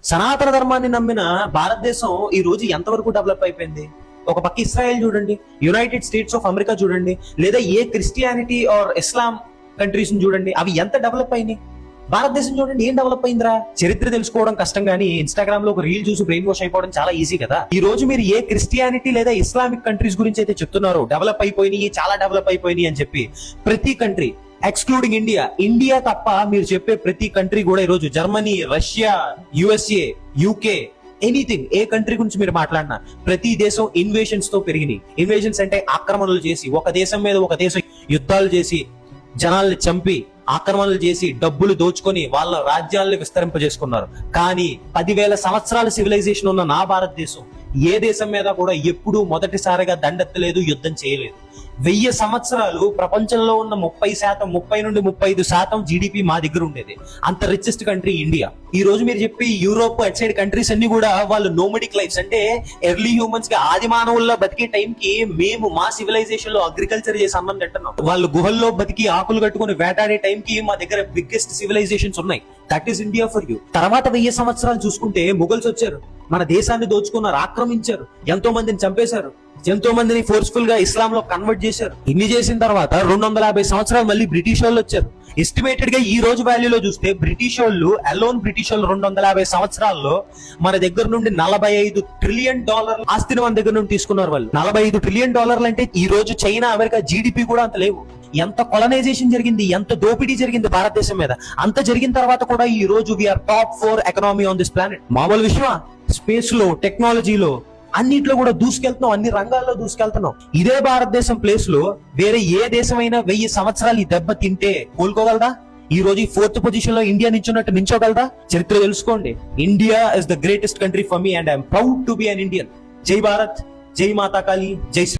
సనాతన ధర్మాన్ని నమ్మిన భారతదేశం ఈ రోజు ఎంతవరకు డెవలప్ అయిపోయింది? ఒక పక్క ఇస్రాయెల్ చూడండి, యునైటెడ్ స్టేట్స్ ఆఫ్ అమెరికా చూడండి, లేదా ఏ క్రిస్టియానిటీ ఆర్ ఇస్లాం కంట్రీస్ చూడండి, అవి ఎంత డెవలప్ అయినాయి. భారతదేశం చూడండి ఏం డెవలప్ అయిందిరా. చరిత్ర తెలుసుకోవడం కష్టం గానీ ఇన్స్టాగ్రామ్ లో ఒక రీల్ చూసి బ్రెయిన్ వాష్ అయిపోవడం చాలా ఈజీ కదా. ఈ రోజు మీరు ఏ క్రిస్టియానిటీ లేదా ఇస్లామిక్ కంట్రీస్ గురించి అయితే చెప్తున్నారో డెవలప్ అయిపోయినాయి, చాలా డెవలప్ అయిపోయినాయి అని చెప్పి, ప్రతి కంట్రీ ఎక్స్క్లూడింగ్ ఇండియా తప్ప మీరు చెప్పే ప్రతి కంట్రీ కూడా ఈ రోజు Germany, Russia, USA, UK, anything, ఏ కంట్రీ గురించి మీరు మాట్లాడినా ప్రతి దేశం ఇన్వేషన్స్ తో పెరిగినాయి. ఇన్వేషన్స్ అంటే ఆక్రమణలు చేసి, ఒక దేశం మీద ఒక దేశం యుద్ధాలు చేసి, జనాల్ని చంపి, ఆక్రమణలు చేసి, డబ్బులు దోచుకొని వాళ్ళ రాజ్యాలను విస్తరింపజేసుకున్నారు. కానీ 10,000 సంవత్సరాల సివిలైజేషన్ ఉన్న నా భారతదేశం ఏ దేశం మీద కూడా ఎప్పుడూ మొదటిసారిగా దండెత్తలేదు, యుద్ధం చేయలేదు. 1000 సంవత్సరాలు ప్రపంచంలో ఉన్న 30 నుండి 35% జీడిపి మా దగ్గర ఉండేది. అంత రిచెస్ట్ కంట్రీ ఇండియా. ఈ రోజు మీరు చెప్పి యూరోప్ అట్ సైడ్ కంట్రీస్ అన్ని కూడా వాళ్ళు నోమడిక్ లైఫ్స్, అంటే ఎర్లీ హ్యూమన్స్ కి, ఆది మానవుల్లో బతికే టైం కి మేము మా సివిలైజేషన్ లో అగ్రికల్చర్ చేసి అన్నం తింటున్నాం. వాళ్ళు గుహల్లో బతికి ఆకులు కట్టుకుని వేటాడే టైం కి మా దగ్గర బిగ్గెస్ట్ సివిలైజేషన్స్ ఉన్నాయి. That is India for you. తర్వాత 1000 సంవత్సరాలు చూసుకుంటే ముగల్స్ వచ్చారు, మన దేశాన్ని దోచుకున్నారు, ఆక్రమించారు, ఎంతో మందిని చంపేశారు, ఎంతో మందిని ఫోర్స్ఫుల్ గా ఇస్లాం లో కన్వర్ట్ చేశారు. ఇన్ని చేసిన తర్వాత 250 సంవత్సరాలు మళ్ళీ బ్రిటిష్ వాళ్ళు వచ్చారు. ఎస్టిమేటెడ్ గా ఈ రోజు వాల్యూలో చూస్తే బ్రిటిష్ వాళ్ళు 250 సంవత్సరాల్లో మన దగ్గర నుండి $45 ట్రిలియన్ ఆస్తిని మన దగ్గర నుండి తీసుకున్నారు. వాళ్ళు $45 ట్రిలియన్ అంటే ఈ రోజు చైనా, అమెరికా జీడిపి కూడా అంత లేవు. ఎంత కొలనైజేషన్ జరిగింది, ఎంత దోపిడీ జరిగింది భారతదేశం మీద. అంత జరిగిన తర్వాత కూడా ఈ రోజు we are top 4 economy on this planet. మామూలు విషయమా? స్పేస్ లో, టెక్నాలజీలో, అన్నిట్లో కూడా దూసుకెళ్తున్నాం, అన్ని రంగాల్లో దూసుకెళ్తున్నాం. ఇదే భారతదేశం ప్లేస్ లో వేరే ఏ దేశమైనా 1000 సంవత్సరాలు ఈ దెబ్బ తింటే కోలుకోగలదా? ఈ రోజు 4th పొజిషన్ లో ఇండియా నించున్నట్టు నించోగలదా? చరిత్ర తెలుసుకోండి. India is the greatest country for me and I'm proud to be an Indian. జై భారత్, జై మాతా కాళీ, జై శ్రీ.